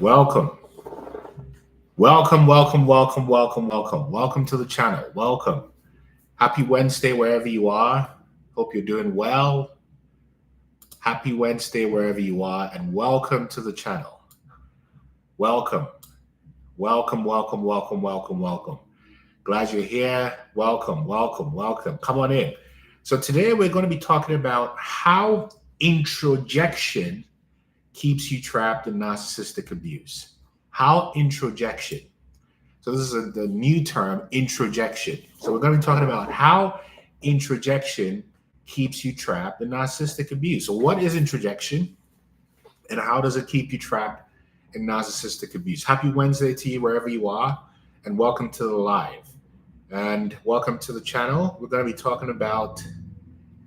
Welcome. Welcome to the channel. Welcome. Happy Wednesday wherever you are. Hope you're doing well. Happy Wednesday wherever you are, and welcome to the channel. Welcome. Welcome. Glad you're here. Welcome. Come on in. So today we're going to be talking about how introjection keeps you trapped in narcissistic abuse. How introjection. So this is the new term, introjection. So we're going to be talking about how introjection keeps you trapped in narcissistic abuse. So what is introjection and how does it keep you trapped in narcissistic abuse? Happy Wednesday to you wherever you are, and welcome to the live. And welcome to the channel. We're going to be talking about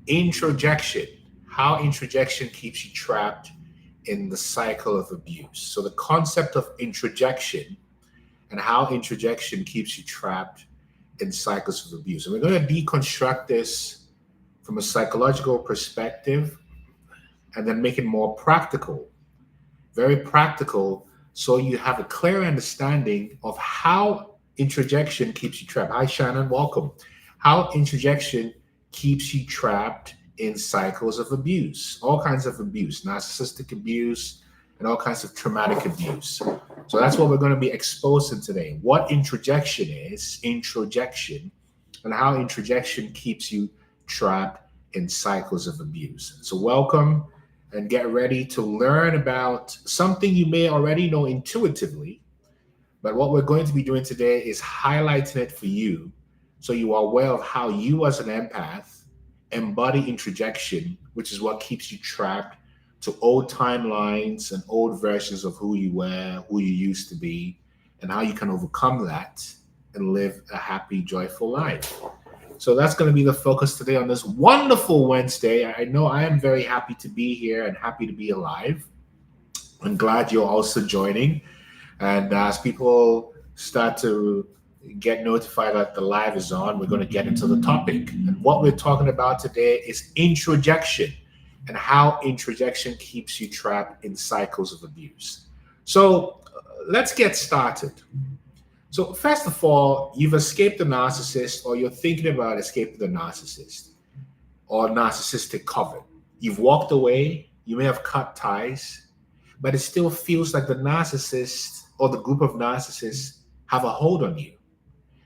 introjection, how introjection keeps you trapped in the cycle of abuse. So the concept of introjection and how introjection keeps you trapped in cycles of abuse. And we're going to deconstruct this from a psychological perspective and then make it more practical, very practical, so you have a clear understanding of how introjection keeps you trapped. Hi, Shannon, welcome. How introjection keeps you trapped in cycles of abuse, all kinds of abuse, narcissistic abuse, and all kinds of traumatic abuse. So that's what we're going to be exposing today. What introjection is, introjection, and how introjection keeps you trapped in cycles of abuse. So welcome and get ready to learn about something you may already know intuitively, but what we're going to be doing today is highlighting it for you so you are aware of how you as an empath embody introjection, which is what keeps you trapped to old timelines and old versions of who you were, who you used to be, and how you can overcome that and live a happy, joyful life. So that's going to be the focus today on this wonderful Wednesday. I know I am very happy to be here and happy to be alive. I'm glad you're also joining. And as people start to get notified that the live is on, we're going to get into the topic. And what we're talking about today is introjection and how introjection keeps you trapped in cycles of abuse. So let's get started. So first of all, you've escaped the narcissist, or you're thinking about escaping the narcissist or narcissistic coven. You've walked away, you may have cut ties, but it still feels like the narcissist or the group of narcissists have a hold on you.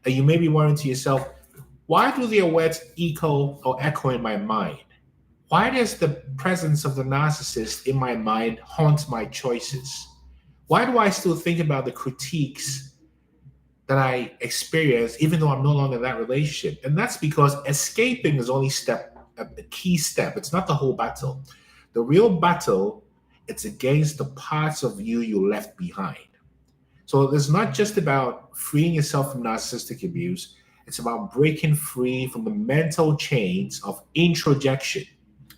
And you may be wondering to yourself, why do their words echo in my mind? Why does the presence of the narcissist in my mind haunt my choices? Why do I still think about the critiques that I experience, even though I'm no longer in that relationship? And that's because escaping is only a key step. It's not the whole battle. The real battle, it's against the parts of you left behind. So it's not just about freeing yourself from narcissistic abuse. It's about breaking free from the mental chains of introjection.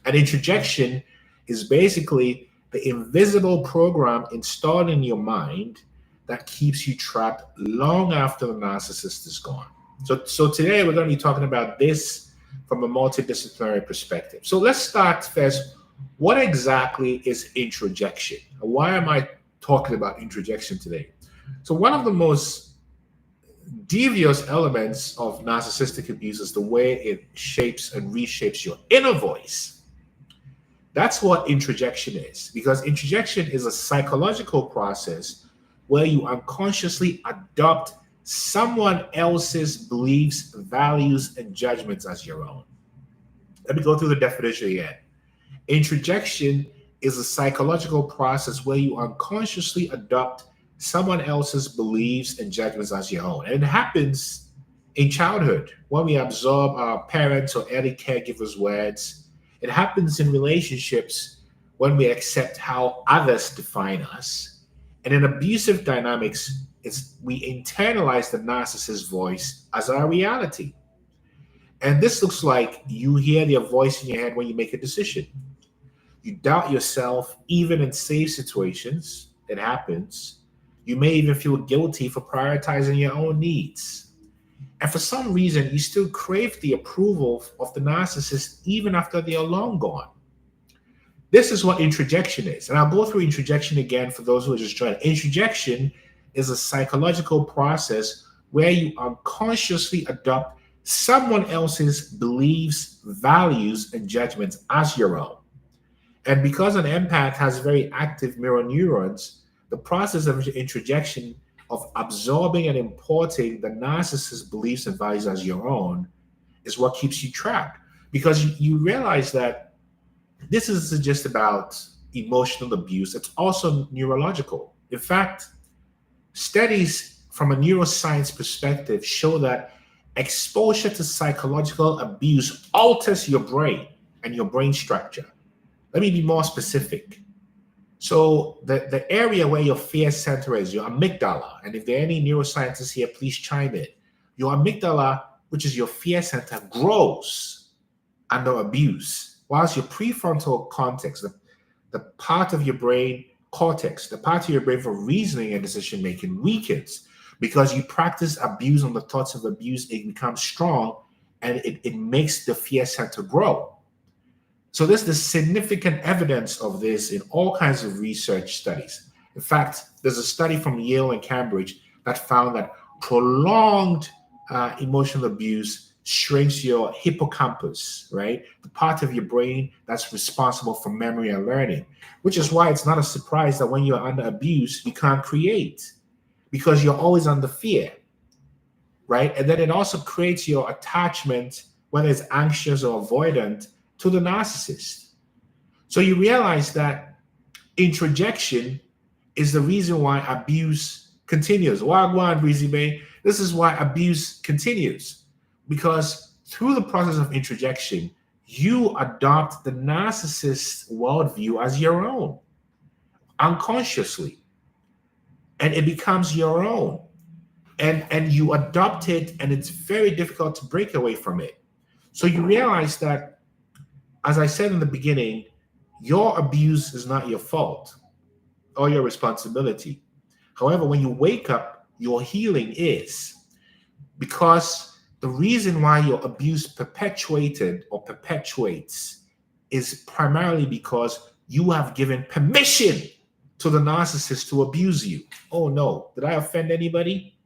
And introjection is basically the invisible program installed in your mind that keeps you trapped long after the narcissist is gone. So today we're going to be talking about this from a multidisciplinary perspective. So let's start first. What exactly is introjection? Why am I talking about introjection today? So one of the most devious elements of narcissistic abuse is the way it shapes and reshapes your inner voice. That's what introjection is, because introjection is a psychological process where you unconsciously adopt someone else's beliefs, values, and judgments as your own. Let me go through the definition again. Introjection is a psychological process where you unconsciously adopt someone else's beliefs and judgments as your own. And it happens in childhood when we absorb our parents or early caregivers' words. It happens in relationships when we accept how others define us. And in abusive dynamics, we internalize the narcissist's voice as our reality. And this looks like you hear their voice in your head when you make a decision. You doubt yourself, even in safe situations. It happens. You may even feel guilty for prioritizing your own needs. And for some reason, you still crave the approval of the narcissist even after they are long gone. This is what introjection is. And I'll go through introjection again for those who are just joining. Introjection is a psychological process where you unconsciously adopt someone else's beliefs, values, and judgments as your own. And because an empath has very active mirror neurons, the process of introjection, of absorbing and importing the narcissist's beliefs and values as your own, is what keeps you trapped. Because you realize that this isn't just about emotional abuse, it's also neurological. In fact, studies from a neuroscience perspective show that exposure to psychological abuse alters your brain and your brain structure. Let me be more specific. So the area where your fear center is, your amygdala, and if there are any neuroscientists here, please chime in. Your amygdala, which is your fear center, grows under abuse, whilst your prefrontal cortex, the part of your brain, cortex, the part of your brain for reasoning and decision making, weakens. Because you practice abuse on the thoughts of abuse, it becomes strong and it makes the fear center grow. So there's the significant evidence of this in all kinds of research studies. In fact, there's a study from Yale and Cambridge that found that prolonged emotional abuse shrinks your hippocampus, right? The part of your brain that's responsible for memory and learning, which is why it's not a surprise that when you're under abuse, you can't create because you're always under fear, right? And then it also creates your attachment, whether it's anxious or avoidant, to the narcissist. So you realize that introjection is the reason why abuse continues. Wagwan, Rizime, this is why abuse continues. Because through the process of introjection, you adopt the narcissist's worldview as your own, unconsciously. And it becomes your own. And you adopt it, and it's very difficult to break away from it. So you realize that, as I said in the beginning, your abuse is not your fault or your responsibility. However, when you wake up, your healing is. Because the reason why your abuse perpetuated or perpetuates is primarily because you have given permission to the narcissist to abuse you. Oh no, did I offend anybody?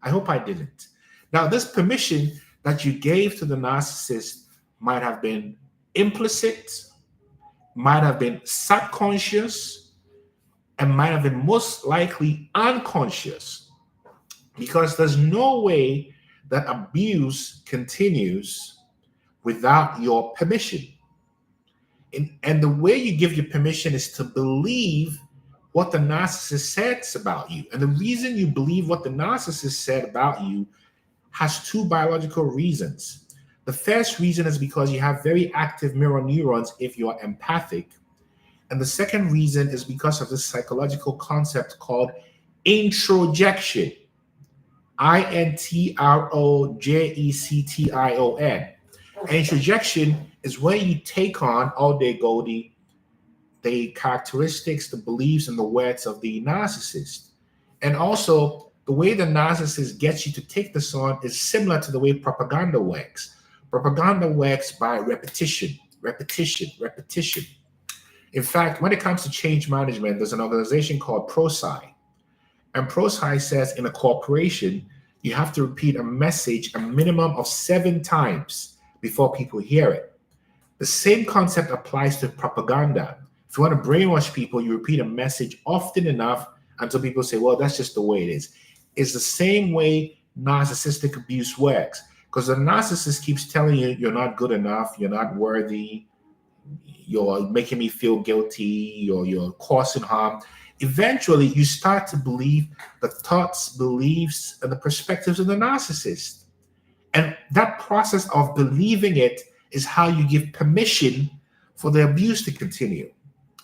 I hope I didn't. Now, this permission that you gave to the narcissist might have been implicit, might have been subconscious, and might have been most likely unconscious, because there's no way that abuse continues without your permission. And the way you give your permission is to believe what the narcissist says about you. And the reason you believe what the narcissist said about you has two biological reasons. The first reason is because you have very active mirror neurons if you are empathic. And the second reason is because of this psychological concept called introjection. Introjection. Introjection is where you take on all day Goldie, the characteristics, the beliefs, and the words of the narcissist. And also, the way the narcissist gets you to take this on is similar to the way propaganda works. Propaganda works by repetition, repetition, repetition. In fact, when it comes to change management, there's an organization called ProSci. And ProSci says in a corporation, you have to repeat a message a minimum of 7 times before people hear it. The same concept applies to propaganda. If you want to brainwash people, you repeat a message often enough until people say, well, that's just the way it is. It's the same way narcissistic abuse works. Because the narcissist keeps telling you, you're not good enough, you're not worthy, you're making me feel guilty, or you're causing harm. Eventually, you start to believe the thoughts, beliefs, and the perspectives of the narcissist. And that process of believing it is how you give permission for the abuse to continue.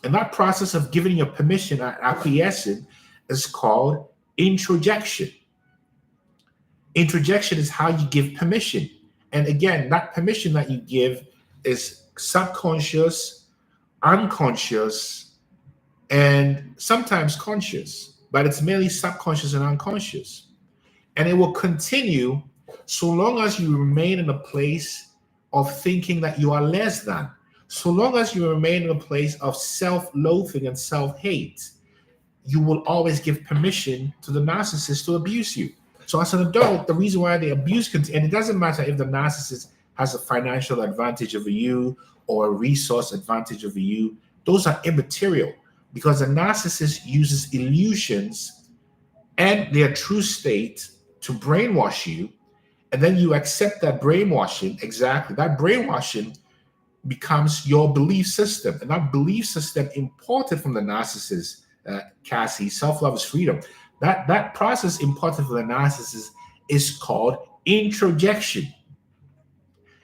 And that process of giving your permission and acquiescing is called introjection. Introjection is how you give permission. And again, that permission that you give is subconscious, unconscious, and sometimes conscious, but it's mainly subconscious and unconscious. And it will continue so long as you remain in a place of thinking that you are less than. So long as you remain in a place of self-loathing and self-hate, you will always give permission to the narcissist to abuse you. So as an adult, the reason why the abuse and it doesn't matter if the narcissist has a financial advantage over you or a resource advantage over you, those are immaterial because the narcissist uses illusions and their true state to brainwash you. And then you accept that brainwashing, exactly. That brainwashing becomes your belief system. And that belief system imported from the narcissist, Cassie, self-love is freedom. That process imported from the narcissist is called introjection.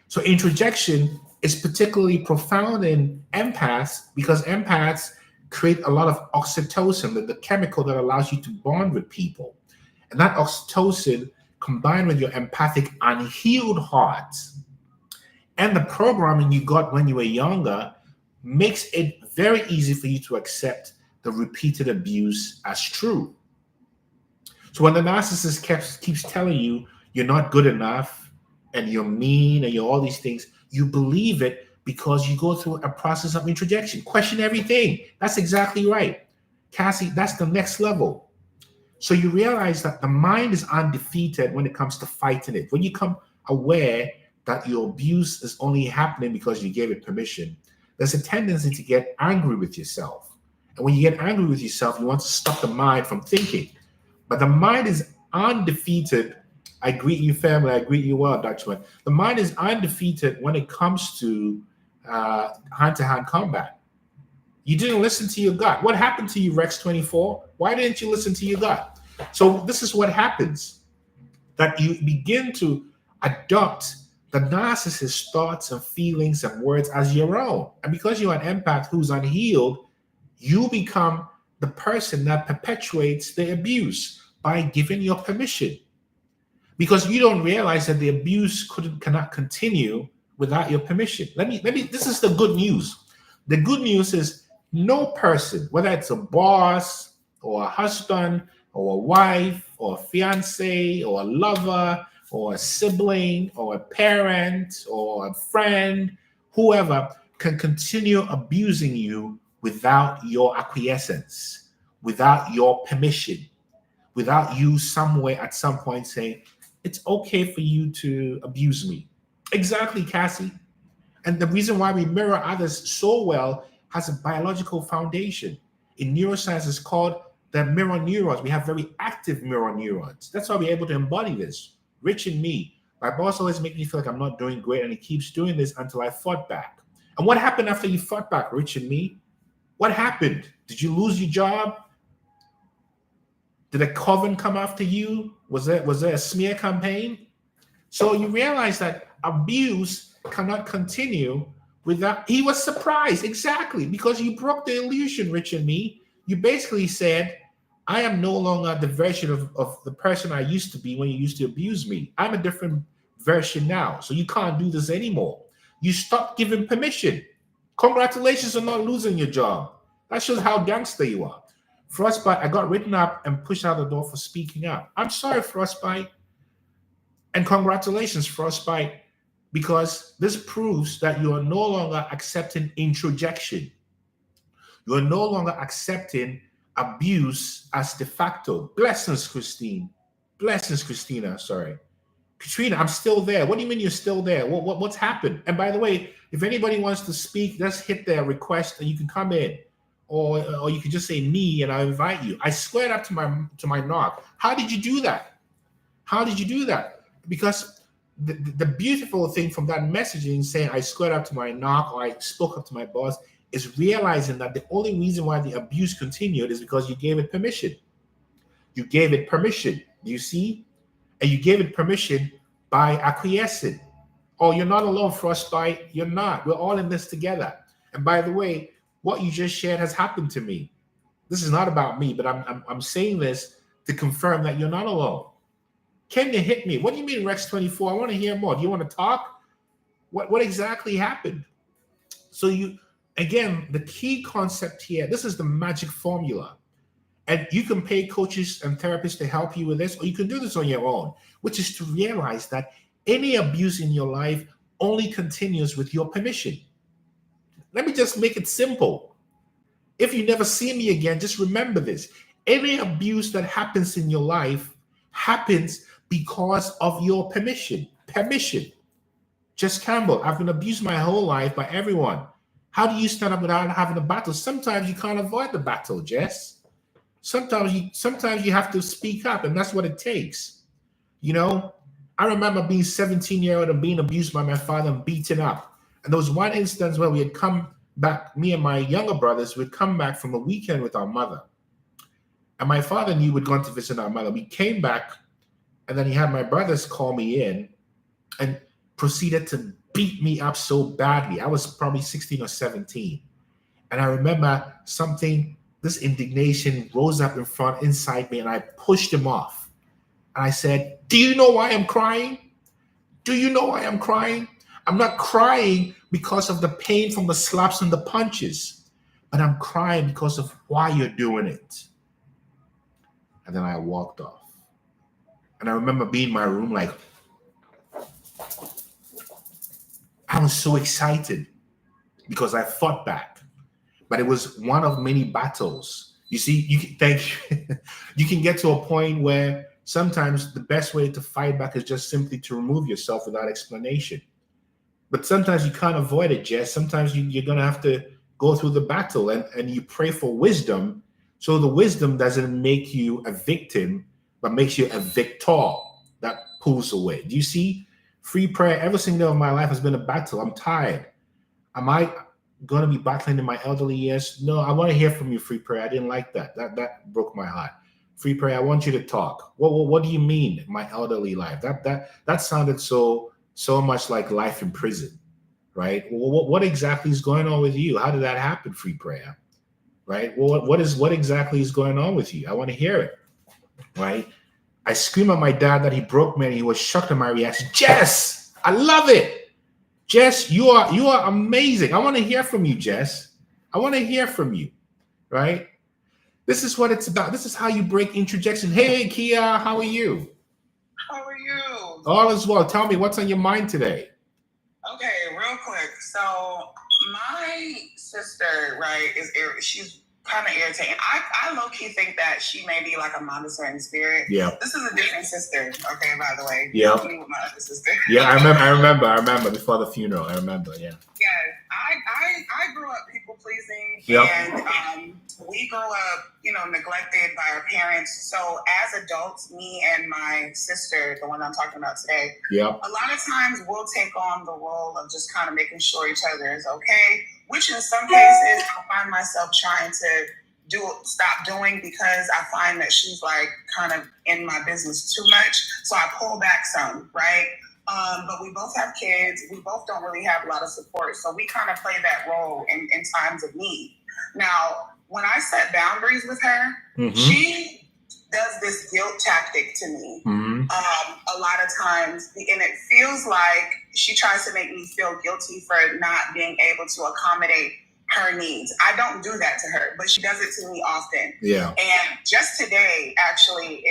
So introjection is particularly profound in empaths because empaths create a lot of oxytocin, the chemical that allows you to bond with people. And that oxytocin combined with your empathic unhealed heart and the programming you got when you were younger makes it very easy for you to accept the repeated abuse as true. So when the narcissist keeps telling you you're not good enough and you're mean and you're all these things, you believe it because you go through a process of introjection. Question everything. That's exactly right. Cassie, that's the next level. So you realize that the mind is undefeated when it comes to fighting it. When you become aware that your abuse is only happening because you gave it permission, there's a tendency to get angry with yourself. And when you get angry with yourself, you want to stop the mind from thinking. But the mind is undefeated. I greet you, family. I greet you well, Dutchman. The mind is undefeated when it comes to hand-to-hand combat. You didn't listen to your gut. What happened to you, Rex 24? Why didn't you listen to your gut? So this is what happens, that you begin to adopt the narcissist's thoughts and feelings and words as your own. And because you're an empath who's unhealed, you become the person that perpetuates the abuse by giving your permission. Because you don't realize that the abuse cannot continue without your permission. This is the good news. The good news is no person, whether it's a boss or a husband or a wife or a fiance or a lover or a sibling or a parent or a friend, whoever, can continue abusing you without your acquiescence, without your permission, without you somewhere at some point saying, it's okay for you to abuse me. Exactly, Cassie. And the reason why we mirror others so well has a biological foundation. In neuroscience, it's called the mirror neurons. We have very active mirror neurons. That's why we're able to embody this. Rich in me. My boss always makes me feel like I'm not doing great, and he keeps doing this until I fought back. And what happened after you fought back, Rich in me? What happened? Did you lose your job? Did a coven come after you? Was there a smear campaign? So you realize that abuse cannot continue without. He was surprised, exactly, because you broke the illusion, Rich and me. You basically said, I am no longer the version of the person I used to be when you used to abuse me. I'm a different version now, so you can't do this anymore. You stopped giving permission. Congratulations on not losing your job. That shows how gangster you are. Frostbite, I got written up and pushed out the door for speaking up. I'm sorry, Frostbite. And congratulations, Frostbite, because this proves that you are no longer accepting introjection. You are no longer accepting abuse as de facto. Blessings, Christine. Blessings, Christina. Sorry. Katrina, I'm still there. What do you mean you're still there? What's happened? And by the way, if anybody wants to speak, just hit their request and you can come in. Or you could just say me and I'll invite you. I squared up to my knock. How did you do that? How did you do that? Because the beautiful thing from that messaging saying I squared up to my knock or I spoke up to my boss is realizing that the only reason why the abuse continued is because you gave it permission. You gave it permission. Do you see? And you gave it permission by acquiescing. Oh, you're not alone, Frostbite. You're not. We're all in this together. And by the way, what you just shared has happened to me. This is not about me, but I'm saying this to confirm that you're not alone. Kenya hit me. What do you mean, Rex 24? I want to hear more. Do you want to talk? What exactly happened? So again, the key concept here, this is the magic formula. And you can pay coaches and therapists to help you with this, or you can do this on your own, which is to realize that any abuse in your life only continues with your permission. Let me just make it simple. If you never see me again, just remember this. Any abuse that happens in your life happens because of your permission. Permission. Jess Campbell, I've been abused my whole life by everyone. How do you stand up without having a battle? Sometimes you can't avoid the battle, Jess. Sometimes you have to speak up, and that's what it takes. You know, I remember being 17-year-old and being abused by my father and beaten up. And there was one instance where we had come back, me and my younger brothers would come back from a weekend with our mother. And my father knew we'd gone to visit our mother. We came back, and then he had my brothers call me in and proceeded to beat me up so badly. I was probably 16 or 17. And I remember this indignation rose up inside me, and I pushed him off. And I said, do you know why I'm crying? Do you know why I'm crying? I'm not crying because of the pain from the slaps and the punches, but I'm crying because of why you're doing it. And then I walked off. And I remember being in my room like, I was so excited because I fought back. But it was one of many battles. You see, you can get to a point where sometimes the best way to fight back is just simply to remove yourself without explanation. But sometimes you can't avoid it, Jess. Sometimes you're going to have to go through the battle, and you pray for wisdom. So the wisdom doesn't make you a victim, but makes you a victor that pulls away. Do you see? Free prayer every single day of my life has been a battle. I'm tired. Am I going to be battling in my elderly years? No, I want to hear from you, free prayer. I didn't like that. That broke my heart. Free prayer, I want you to talk. What do you mean, my elderly life? That sounded so much like life in prison, right? What exactly is going on with you? How did that happen, free prayer? Right? What exactly is going on with you? I want to hear it, right? I screamed at my dad that he broke me, and he was shocked at my reaction. Jess, I love it. Jess, you are amazing. I want to hear from you, Jess. I want to hear from you, right? This is what it's about. This is how you break introjection. Hey, Kia, how are you? How are you? All is well. Tell me, what's on your mind today? Okay, real quick. So my sister, right, she's kind of irritating. I low-key think that she may be like a monitoring spirit. Yeah. This is a different sister, okay, by the way. Yeah. Me with my other sister. Yeah, I remember before the funeral. I remember, yeah. Yeah, I grew up people pleasing, Yep. and we grew up, neglected by our parents. So as adults, me and my sister, the one I'm talking about today, Yep. a lot of times we'll take on the role of just kind of making sure each other is okay, which in some cases I find myself trying to stop doing, because I find that she's like kind of in my business too much. So I pull back some, right? But we both have kids. We both don't really have a lot of support. So we kind of play that role in times of need. Now, when I set boundaries with her, Mm-hmm. she does this guilt tactic to me. Mm-hmm. A lot of times, and it feels like she tries to make me feel guilty for not being able to accommodate her needs. I don't do that to her, but she does it to me often. Yeah. And just today, actually,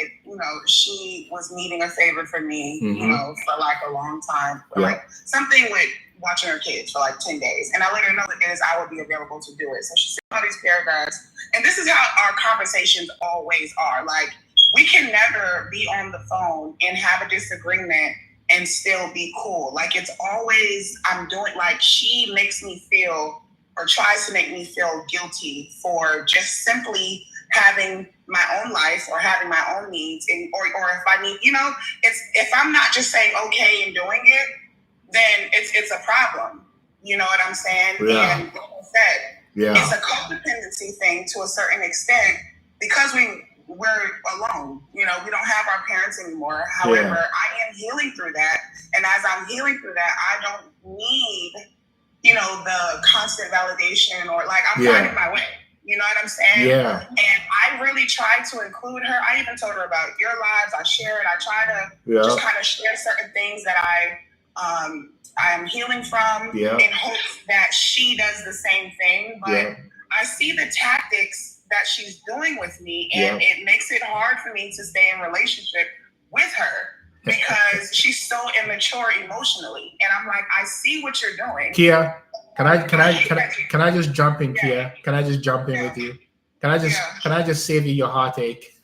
she was needing a favor from me, Mm-hmm. for like a long time, Yeah. like something with watching her kids for like 10 days. And I let her know that days I would be available to do it. So she said all these paragraphs. And this is how our conversations always are. Like, we can never be on the phone and have a disagreement and still be cool. Like, it's always, she makes me feel, or tries to make me feel guilty for just simply having my own life or having my own needs, or if I need, if I'm not just saying okay and doing it, then it's a problem. You know what I'm saying? Yeah. And like I said, Yeah. it's a codependency thing to a certain extent, because we're alone. We don't have our parents anymore. However, I am healing through that, and as I'm healing through that, I don't need the constant validation, or like I'm finding my way. You know what I'm saying? Yeah. And I really tried to include her. I even told her about your lives. I shared. I try to just kind of share certain things that I am healing from, in hopes that she does the same thing. But I see the tactics that she's doing with me, and it makes it hard for me to stay in relationship with her, because she's so immature emotionally. And I'm like, I see what you're doing. Kia, Can I just jump in, Yeah. Kia? Can I just jump in Yeah. with you? Can I just save you your heartache?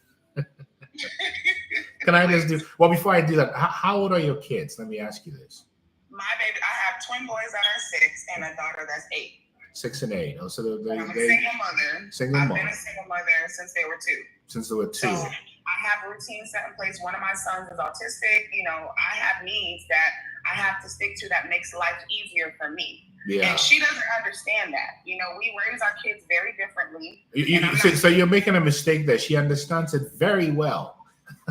Can I just do well before I do that? How old are your kids? Let me ask you this. My baby, I have twin boys that are 6 and a daughter that's 8. 6 and 8. Oh, so I'm a single mother. I've been a single mother since they were 2. Since they were 2. So I have routines set in place. One of my sons is autistic. You know, I have needs that I have to stick to that makes life easier for me. Yeah. And she doesn't understand that. You know, we raise our kids very differently. So you're making a mistake there. She understands it very well.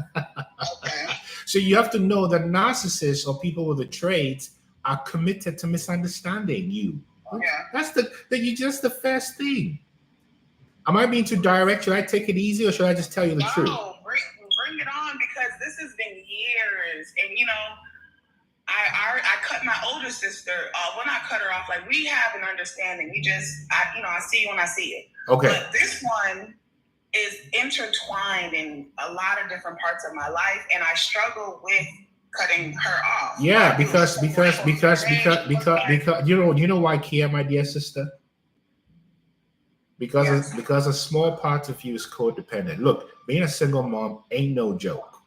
Okay. So you have to know that narcissists or people with the traits are committed to misunderstanding you. Yeah. That's the first thing. Am I being too direct? Should I take it easy or should I just tell you the truth? No, bring it on, because this has been years. And, you know, I cut my older sister off. Well, not cut her off. Like, we have an understanding. I see you when I see it. Okay. But this one is intertwined in a lot of different parts of my life, and I struggle with cutting her off. Yeah, because you know why, Kia, my dear sister? Because a small part of you is codependent. Look, being a single mom ain't no joke.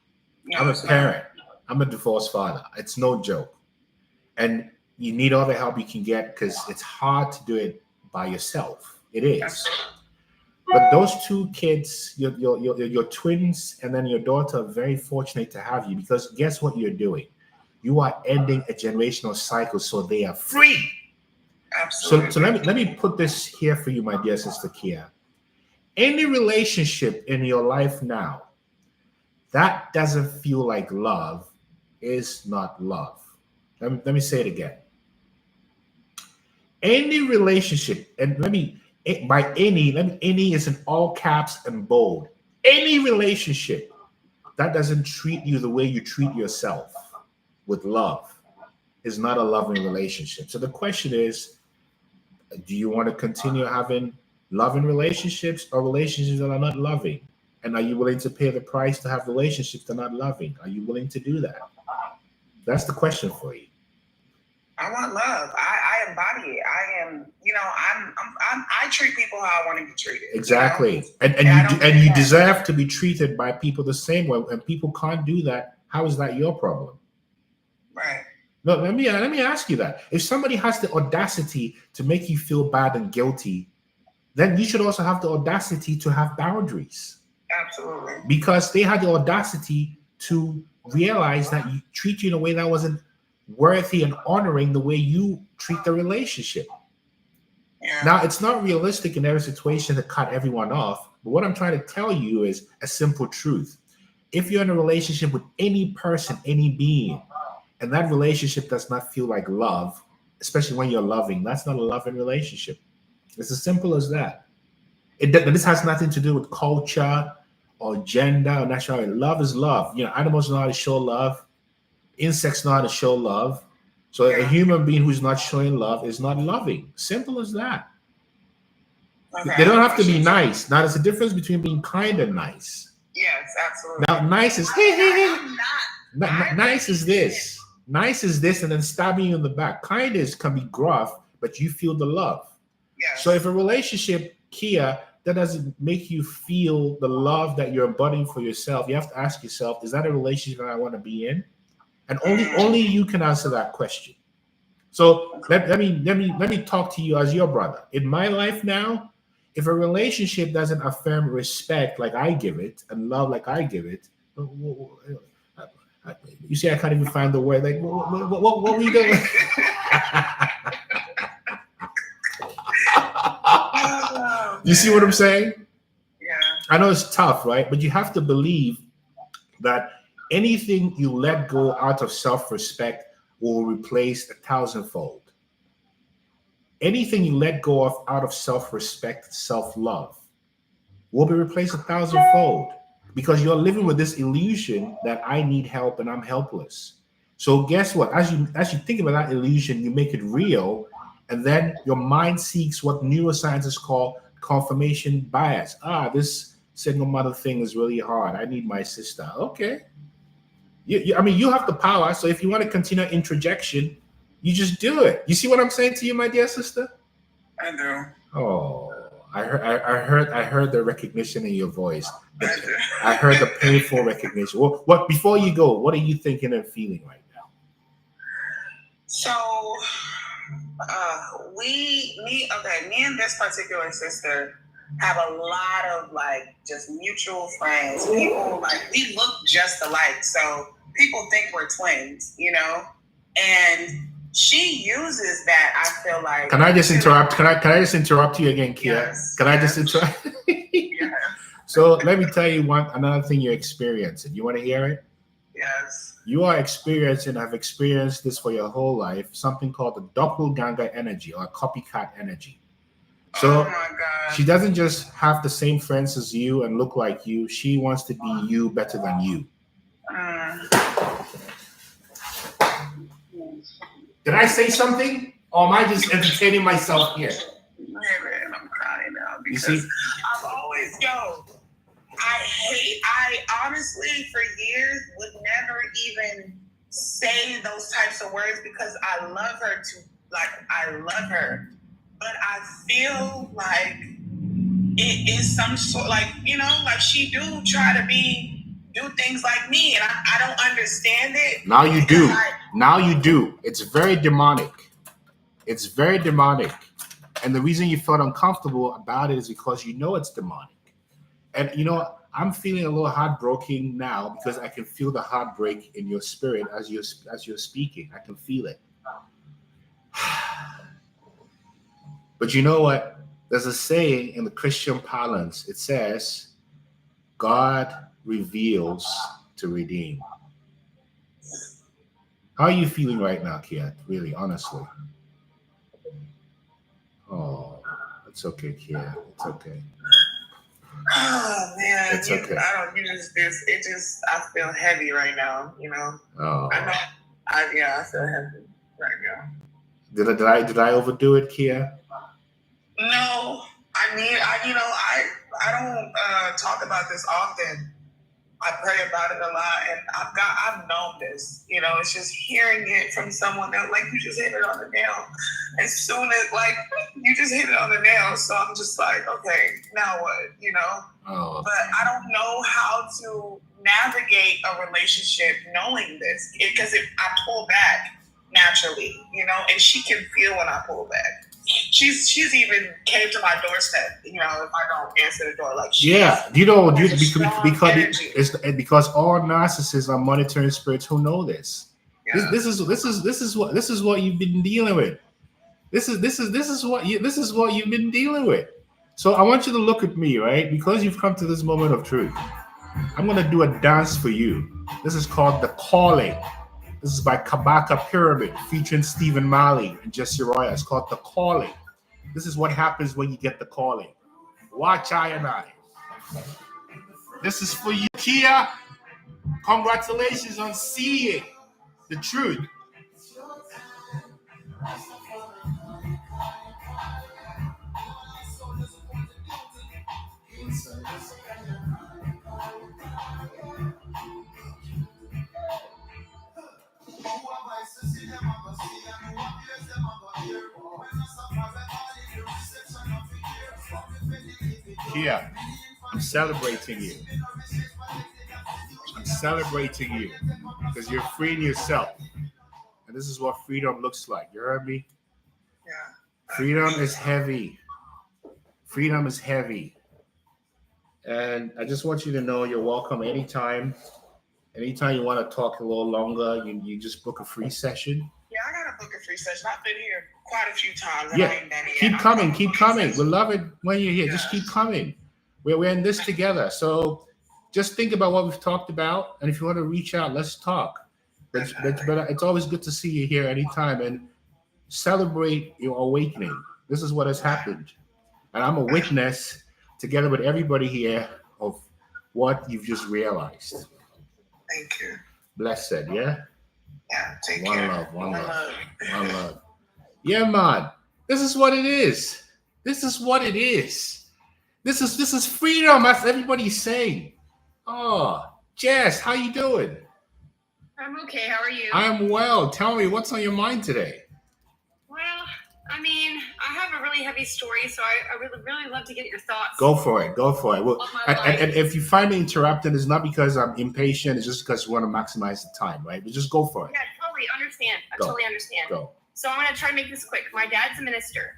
No, I'm a parent. I'm a divorced father. It's no joke. And you need all the help you can get because it's hard to do it by yourself. It is. But those 2 kids, your twins and then your daughter, are very fortunate to have you, because guess what you're doing? You are ending a generational cycle so they are free. Absolutely. So let me put this here for you, my dear sister Kia. Any relationship in your life now that doesn't feel like love is not love. Let me say it again. Any relationship, and any is in all caps and bold. Any relationship that doesn't treat you the way you treat yourself with love is not a loving relationship. So the question is, do you want to continue having loving relationships or relationships that are not loving? And are you willing to pay the price to have relationships that are not loving? Are you willing to do that? That's the question for you. I want love. I embody it. I am, I treat people how I want to be treated. Exactly. You know? And you deserve to be treated by people the same way. And people can't do that. How is that your problem? Right. No, let me ask you that. If somebody has the audacity to make you feel bad and guilty, then you should also have the audacity to have boundaries. Absolutely. Because they had the audacity to realize that you treat you in a way that wasn't worthy and honoring the way you treat the relationship. Yeah. Now, it's not realistic in every situation to cut everyone off. But what I'm trying to tell you is a simple truth. If you're in a relationship with any person, any being, and that relationship does not feel like love, especially when you're loving, that's not a loving relationship. It's as simple as that. This has nothing to do with culture or gender or nationality. Love is love. Animals know how to show love. Insects know how to show love. So a human being who's not showing love is not loving. Simple as that. Okay. They don't have to be nice. Now, there's a difference between being kind and nice. Yes, absolutely. Now, nice is nice is this. Nice is this, and then stabbing you in the back. Kindness can be gruff, but you feel the love. Yes. So if a relationship, Kia, that doesn't make you feel the love that you're embodying for yourself, you have to ask yourself, is that a relationship that I want to be in? And only you can answer that question. So let me talk to you as your brother. In my life now, if a relationship doesn't affirm respect like I give it and love like I give it, you see, I can't even find the word. Like, what were you doing? You see what I'm saying? Yeah. I know it's tough, right? But you have to believe that anything you let go out of self-respect will replace 1,000-fold. Anything you let go of out of self-respect, self-love will be replaced 1,000-fold, because you're living with this illusion that I need help and I'm helpless. So guess what? As you think about that illusion, you make it real, and then your mind seeks what neuroscientists call confirmation bias. This single mother thing is really hard. I need my sister. Okay. You have the power. So if you want to continue introjection, You just do it. You see what I'm saying to you, my dear sister? I do. Oh, I heard the recognition in your voice. I do. I heard the painful recognition. What before you go, what are you thinking and feeling right now? So, me and this particular sister have a lot of like just mutual friends. People like we look just alike, so people think we're twins, you know. And she uses that. I feel like. Can I just interrupt? Can I just interrupt you again, Kia? Yes, Can I just interrupt? Yes. So let me tell you another thing you're experiencing. You want to hear it? Yes. You are experiencing, have experienced this for your whole life, something called the doppelganger energy or copycat energy. So oh my God. she doesn't just have the same friends as you and look like you. She wants to be you better than you. Did I say something? Or am I just entertaining myself here? Man, I'm crying now because You see? I've always, I honestly for years would never even say those types of words because I love her I love her. But I feel like it is some sort like she do try to do things like me, and I don't understand it. Now you do. Now you do. It's very demonic. It's very demonic. And the reason you felt uncomfortable about it is because you know it's demonic. And I'm feeling a little heartbroken now because I can feel the heartbreak in your spirit as you're speaking. I can feel it. But you know what? There's a saying in the Christian parlance. It says, God reveals to redeem. How are you feeling right now, Kia? Really, honestly. Oh, it's okay, Kia. It's okay. Oh man, It's okay. I feel heavy right now, Oh. I feel heavy right now. Did I overdo it, Kia? No, I don't talk about this often. I pray about it a lot, and I've known this. It's just hearing it from someone else. Like you just hit it on the nail. As soon as you just hit it on the nail, so I'm just like, okay, now what? Oh. But I don't know how to navigate a relationship knowing this because I pull back naturally, and she can feel when I pull back. She's even came to my doorstep, if I don't answer the door. Because all narcissists are monitoring spirits who know this. Yeah. This is what you've been dealing with. This is what you've been dealing with. So I want you to look at me, right? Because you've come to this moment of truth. I'm gonna do a dance for you. This is called The Calling. This is by Kabaka Pyramid, featuring Stephen Marley and Jesse Roya. It's called The Calling. This is what happens when you get the calling. Watch I and I. This is for you, Kia. Congratulations on seeing the truth. Kia, I'm celebrating you. I'm celebrating you because you're freeing yourself. And this is what freedom looks like. You heard me? Yeah. Freedom is heavy. Freedom is heavy. And I just want you to know you're welcome anytime. Anytime you want to talk a little longer, you just book a free session. Yeah, I got to book a free session. I've been here quite a few times. Yeah, keep coming. We love it when you're here. Yeah. Just keep coming. We're in this together. So just think about what we've talked about. And if you want to reach out, let's talk. But it's always good to see you here anytime and celebrate your awakening. This is what has happened. And I'm a witness together with everybody here of what you've just realized. Thank you. Blessed, yeah? Yeah, take one care. One love. Yeah, man. This is what it is. This is what it is. This is freedom. That's everybody's saying. Oh, Jess, how you doing? I'm okay. How are you? I'm well. Tell me, what's on your mind today? I mean, I have a really heavy story, so I really love to get your thoughts. Go for it. Well, On my life. and if you find me interrupting, it's not because I'm impatient. It's just because we want to maximize the time, right? But just go for it. Yeah, totally understand. I Go. totally understand. Go. So I'm gonna try to make this quick. My dad's a minister.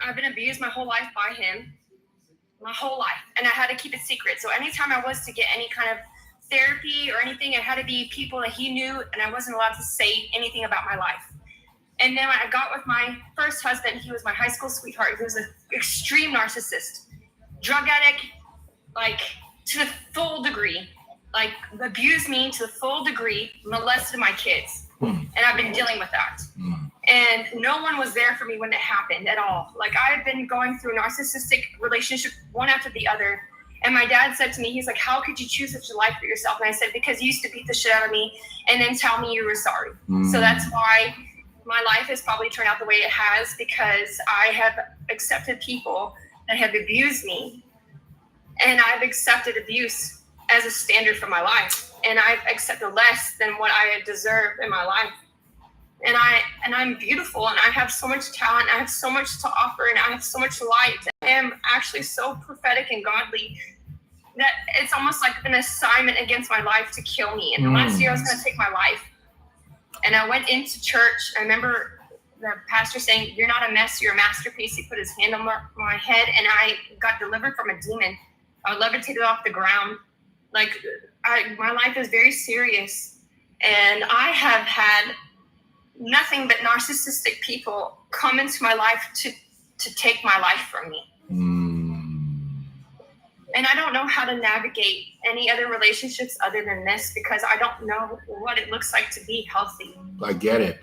I've been abused my whole life by him, my whole life, and I had to keep it secret. So anytime I was to get any kind of therapy or anything, it had to be people that he knew, and I wasn't allowed to say anything about my life. And then when I got with my first husband, he was my high school sweetheart. He was an extreme narcissist, drug addict, like to the full degree, like abused me to the full degree, molested my kids. And I've been dealing with that. And no one was there for me when it happened at all. Like I've been going through a narcissistic relationship one after the other. And my dad said to me, he's like, how could you choose such a life for yourself? And I said, because you used to beat the shit out of me and then tell me you were sorry. So that's why my life has probably turned out the way it has, because I have accepted people that have abused me, and I've accepted abuse as a standard for my life, and I've accepted less than what I deserve in my life. And I'm beautiful, and I have so much talent, I have so much to offer, and I have so much light. I am actually so prophetic and godly that it's almost like an assignment against my life to kill me. And last year I was going to take my life. And I went into church. I remember the pastor saying, you're not a mess, you're a masterpiece. He put his hand on my head, and I got delivered from a demon. I levitated off the ground. Like, my life is very serious. And I have had nothing but narcissistic people come into my life to take my life from me. And I don't know how to navigate any other relationships other than this, because I don't know what it looks like to be healthy. I get it.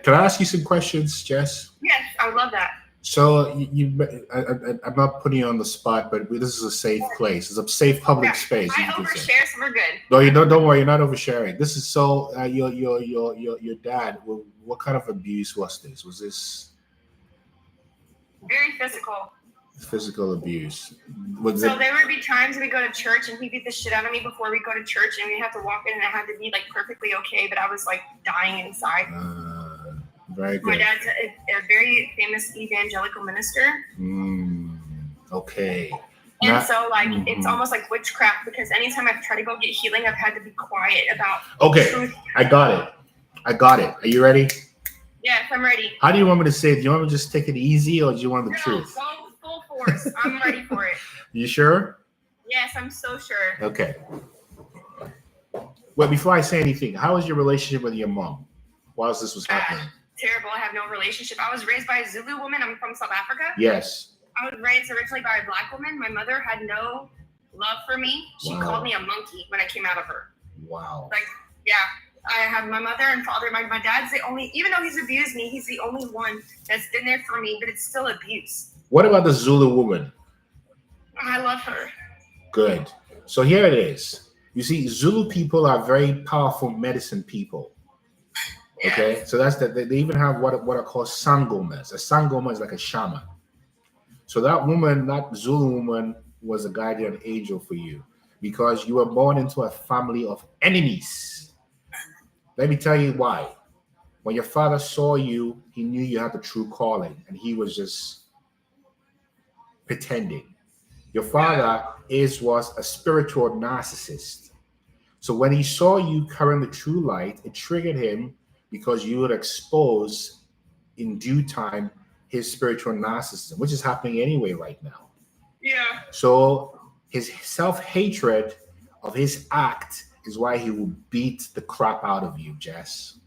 Can I ask you some questions, Jess? Yes, I would love that. So I'm not putting you on the spot, but this is a safe place. It's a safe public space. I overshare, so we're good. No, you don't worry. You're not oversharing. This is so. Your dad. What kind of abuse was this? Was this very physical? Physical abuse. So there would be times we go to church and he beat the shit out of me before we go to church, and we have to walk in, and I had to be like perfectly okay, but I was like dying inside. Very good. My dad's a very famous evangelical minister. Okay. And so like it's almost like witchcraft, because anytime I've tried to go get healing, I've had to be quiet about truth. I got it. Are you ready? Yes, I'm ready. How do you want me to say it? Do you want me to just take it easy, or do you want the truth? Go full force. I'm ready for it. You sure? Yes, I'm so sure. Okay. Well, before I say anything, how was your relationship with your mom whilst this was happening? Terrible. I have no relationship. I was raised by a Zulu woman. I'm from South Africa. Yes. I was raised originally by a black woman. My mother had no love for me. She called me a monkey when I came out of her. Wow. Like, yeah. I have my mother and father. My dad's the only, even though he's abused me, he's the only one that's been there for me, but it's still abuse. What about the Zulu woman? I love her. Good. So here it is. You see, Zulu people are very powerful medicine people. Okay, so that's that. They even have what are called sangomas. A sangoma is like a shaman. So that woman, that Zulu woman, was a guardian angel for you, because you were born into a family of enemies. Let me tell you why. When your father saw you, he knew you had the true calling, and he was just pretending. Your father was a spiritual narcissist. So when he saw you carrying the true light, it triggered him, because you would expose in due time his spiritual narcissism, which is happening anyway right now. Yeah. So his self-hatred of his act is why he will beat the crap out of you, Jess.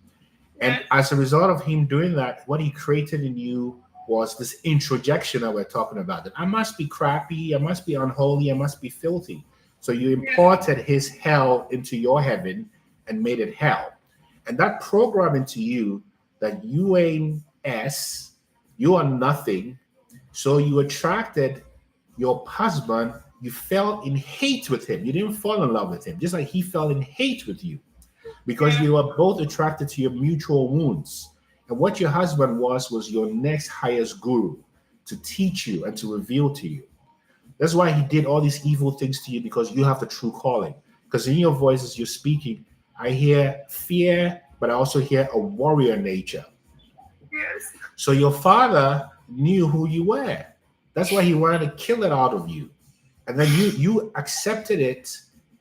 And as a result of him doing that, what he created in you was this introjection that we're talking about. That I must be crappy, I must be unholy, I must be filthy. So you imported his hell into your heaven and made it hell. And that program into you that you ain't S, you are nothing. So you attracted your husband, you fell in hate with him. You didn't fall in love with him, just like he fell in hate with you, because you were both attracted to your mutual wounds. And what your husband was your next highest guru to teach you and to reveal to you. That's why he did all these evil things to you, because you have the true calling. Because in your voice as you're speaking, I hear fear, but I also hear a warrior nature. Yes. So your father knew who you were. That's why he wanted to kill it out of you. And then you accepted it,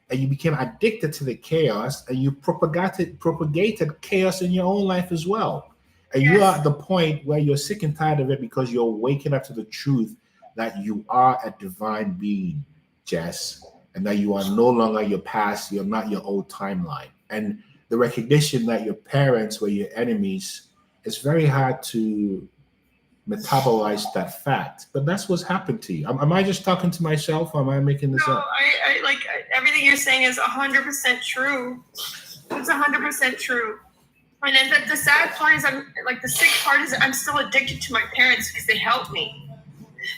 and you became addicted to the chaos, and you propagated chaos in your own life as well. And you are at the point where you're sick and tired of it because you're waking up to the truth that you are a divine being, Jess, and that you are no longer your past, you're not your old timeline. And the recognition that your parents were your enemies, it's very hard to metabolize that fact. But that's what's happened to you. Am I just talking to myself, or am I making this up? Everything you're saying is 100% true. It's 100% true. And then the sad part is, the sick part is I'm still addicted to my parents because they helped me.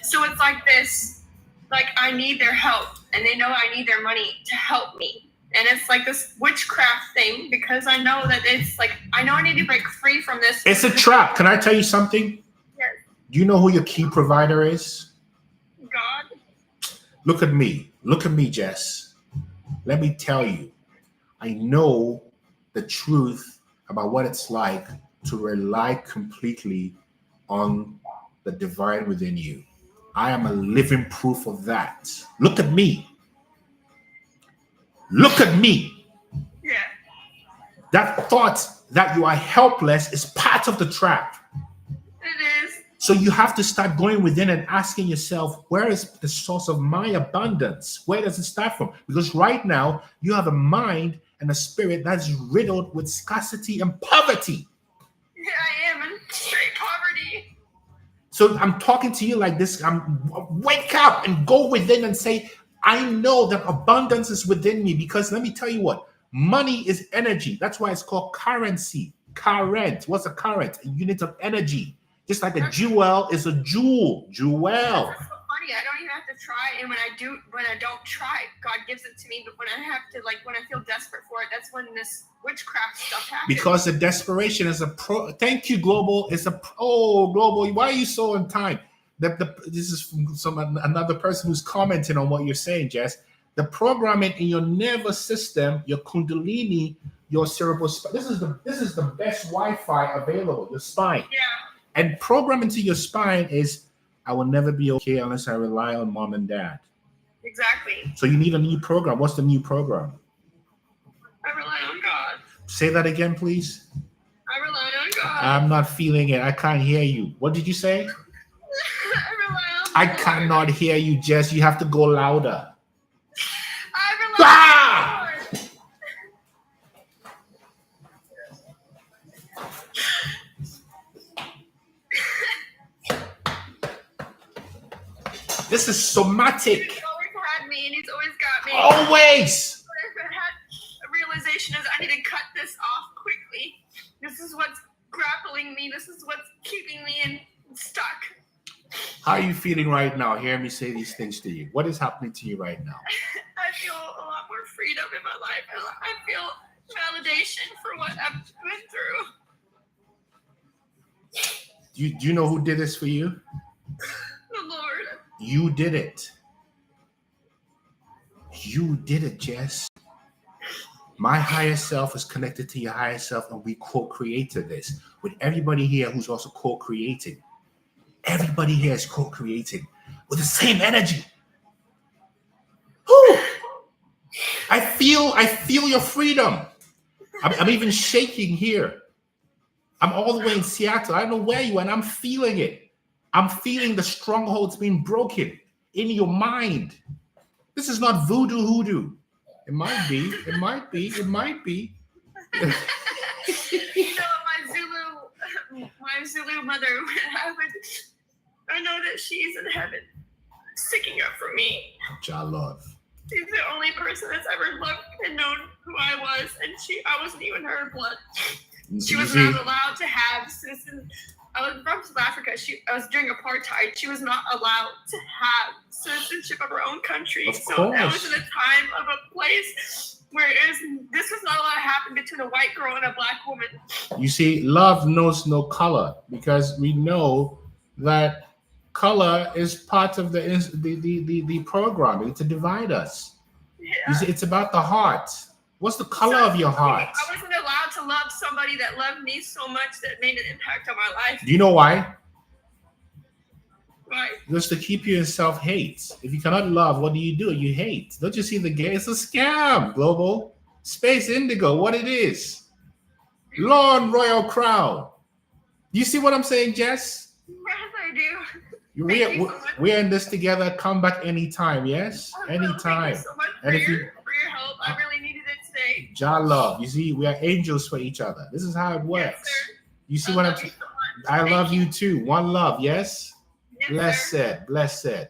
So it's like this, I need their help, and they know I need their money to help me. And it's like this witchcraft thing, because I know that it's I know I need to break free from this. It's a trap. Can I tell you something? Yes. Do you know who your key provider is? God. Look at me. Look at me, Jess. Let me tell you, I know the truth about what it's like to rely completely on the divine within you. I am a living proof of that. Look at me. Look at me. Yeah. That thought that you are helpless is part of the trap. It is. So you have to start going within and asking yourself, where is the source of my abundance? Where does it start from? Because right now, you have a mind and a spirit that's riddled with scarcity and poverty. Yeah, I am in straight poverty. So I'm talking to you like this. Wake up and go within and say, I know that abundance is within me, because let me tell you what, money is energy. That's why it's called currency. Current. What's a current? A unit of energy. Just like a jewel is a jewel. Jewel. That's so funny. I don't even have to try. And when I don't try, God gives it to me. But when I have to, when I feel desperate for it, that's when this witchcraft stuff happens. Because the desperation is thank you, Global. Global. Why are you so on time? This is from another person who's commenting on what you're saying, Jess. The programming in your nervous system, your kundalini, your cerebral spine. This is the best Wi-Fi available. Your spine. Yeah. And programming to your spine is, I will never be okay unless I rely on mom and dad. Exactly. So you need a new program. What's the new program? I rely on God. Say that again, please. I rely on God. I'm not feeling it. I can't hear you. What did you say? I rely on I God. cannot hear you, Jess. You have to go louder. I rely on God. This is somatic. He's always had me, and he's always got me. Always. What I've had a realization is I need to cut this off quickly. This is what's grappling me. This is what's keeping me stuck. How are you feeling right now? Hear me say these things to you. What is happening to you right now? I feel a lot more freedom in my life. I feel validation for what I've been through. Do you know who did this for you? The Lord. You did it. You did it, Jess. My higher self is connected to your higher self, and we co-created this with everybody here who's also co-creating. Everybody here is co-creating with the same energy. Whew. I feel your freedom. I'm even shaking here. I'm all the way in Seattle. I don't know where you are, and I'm feeling it. I'm feeling the strongholds being broken in your mind. This is not voodoo hoodoo. It might be. It might be. It might be. My Zulu mother, I know that she's in heaven, sticking up for me. Jah love. She's the only person that's ever loved and known who I was, and I wasn't even her blood. She was not allowed to have citizenship. I was from South Africa. I was during apartheid. She was not allowed to have citizenship of her own country. So that was in a time of a place where this was not allowed to happen between a white girl and a black woman. You see, love knows no color, because we know that color is part of the programming to divide us. Yeah. You see, it's about the heart. What's the color of your heart? I wasn't allowed to love somebody that loved me so much that made an impact on my life. Do you know why? Why? Just to keep you in self-hate. If you cannot love, what do? You hate. Don't you see the game? It's a scam, Global. Space Indigo, what it is. Lord Royal Crown. You see what I'm saying, Jess? Yes, I do. We're in this together. Come back anytime, yes? Anytime. Thank you so much And for if your help. I really needed it today. Jah love. You see, we are angels for each other. This is how it works. Yes, sir. You see what I'm saying? I love you too. One love, yes? Yes, Blessed, sir. blessed.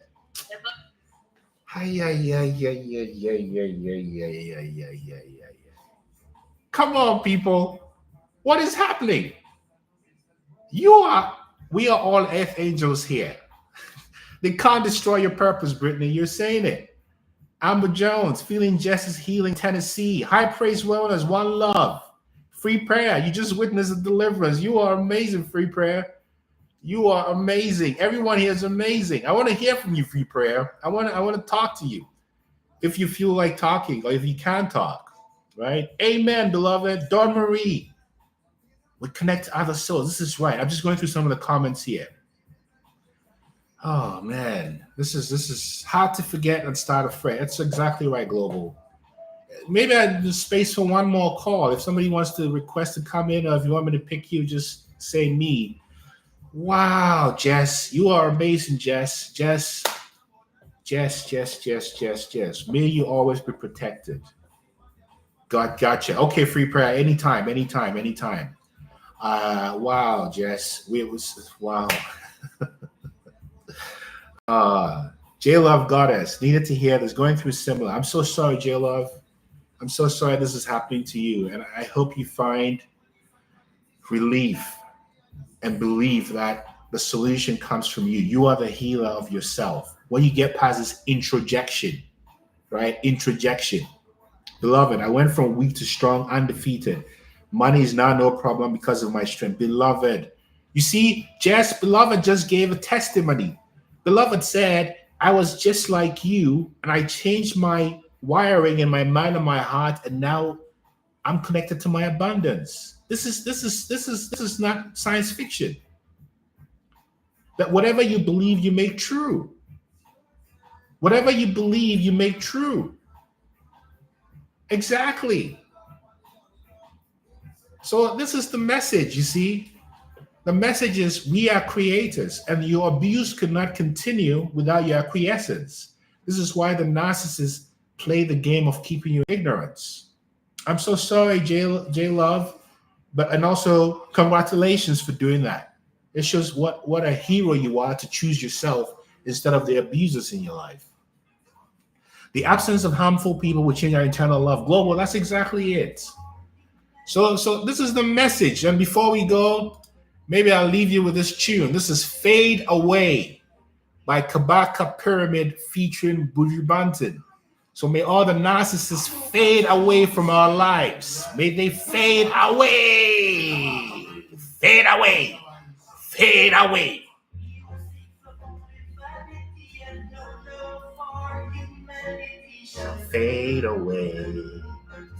Come on, people. What is happening? We are all earth angels here. They can't destroy your purpose, Brittany. You're saying it. Amber Jones, Feeling Justice, Healing, Tennessee. High Praise Wellness, One Love. Free Prayer. You just witnessed a deliverance. You are amazing, Free Prayer. You are amazing. Everyone here is amazing. I want to hear from you, Free Prayer. I want to talk to you. If you feel like talking or if you can talk, right? Amen, beloved. Dawn Marie. We connect to other souls. This is right. I'm just going through some of the comments here. Oh man, this is hard to forget and start afresh. That's exactly right, Global. Maybe I have space for one more call. If somebody wants to request to come in, or if you want me to pick you, just say me. Wow, Jess, you are amazing, Jess. Jess. May you always be protected. Gotcha. Okay, Free Prayer. Anytime. Wow, Jess. Wow. J Love Goddess, needed to hear this. Going through similar. I'm so sorry, J Love. I'm so sorry this is happening to you. And I hope you find relief and believe that the solution comes from you. You are the healer of yourself. When you get past this introjection, right? Introjection. Beloved, I went from weak to strong, undefeated. Money is now no problem because of my strength. Beloved, you see, Jess, beloved just gave a testimony. Beloved said, I was just like you, and I changed my wiring in my mind and my heart, and now I'm connected to my abundance. This is not science fiction. That whatever you believe, you make true. Whatever you believe, you make true. Exactly. So this is the message, you see. The message is we are creators, and your abuse could not continue without your acquiescence. This is why the narcissists play the game of keeping you in ignorance. I'm so sorry, J Love, and also congratulations for doing that. It shows what a hero you are to choose yourself instead of the abusers in your life. The absence of harmful people will change our internal love. Global, that's exactly it. So this is the message. And before we go, maybe I'll leave you with this tune. This is Fade Away by Kabaka Pyramid featuring Buju Banton. So may all the narcissists fade away from our lives. May they fade away. Fade away. Fade away. Fade away.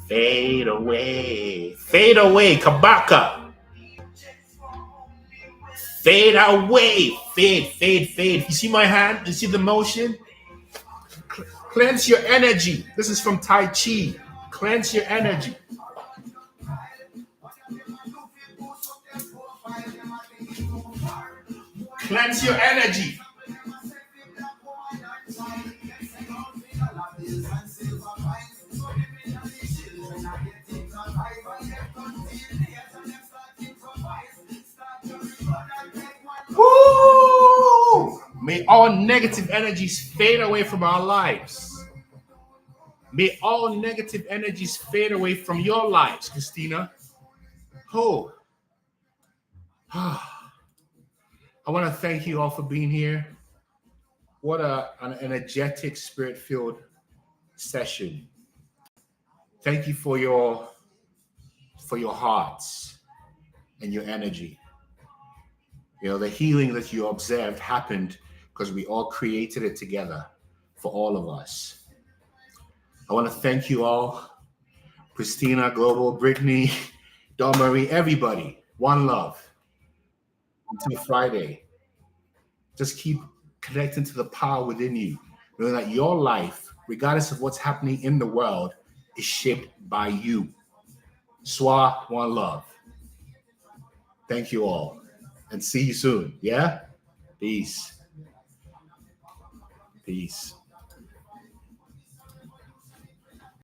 Fade away. Fade away, Kabaka. Fade away. Fade. You see my hand? You see the motion? Cleanse your energy. This is from Tai Chi. Cleanse your energy. Cleanse your energy. Woo! May all negative energies fade away from our lives. May all negative energies fade away from your lives, Christina. Oh. I want to thank you all for being here. What an energetic, spirit-filled session. Thank you for your hearts and your energy. You know, the healing that you observed happened because we all created it together for all of us. I want to thank you all. Christina, Global, Brittany, Don't worry, everybody. One love. Until Friday. Just keep connecting to the power within you, knowing that your life, regardless of what's happening in the world, is shaped by you. Swa, one love. Thank you all. And see you soon. Yeah? Peace. Peace.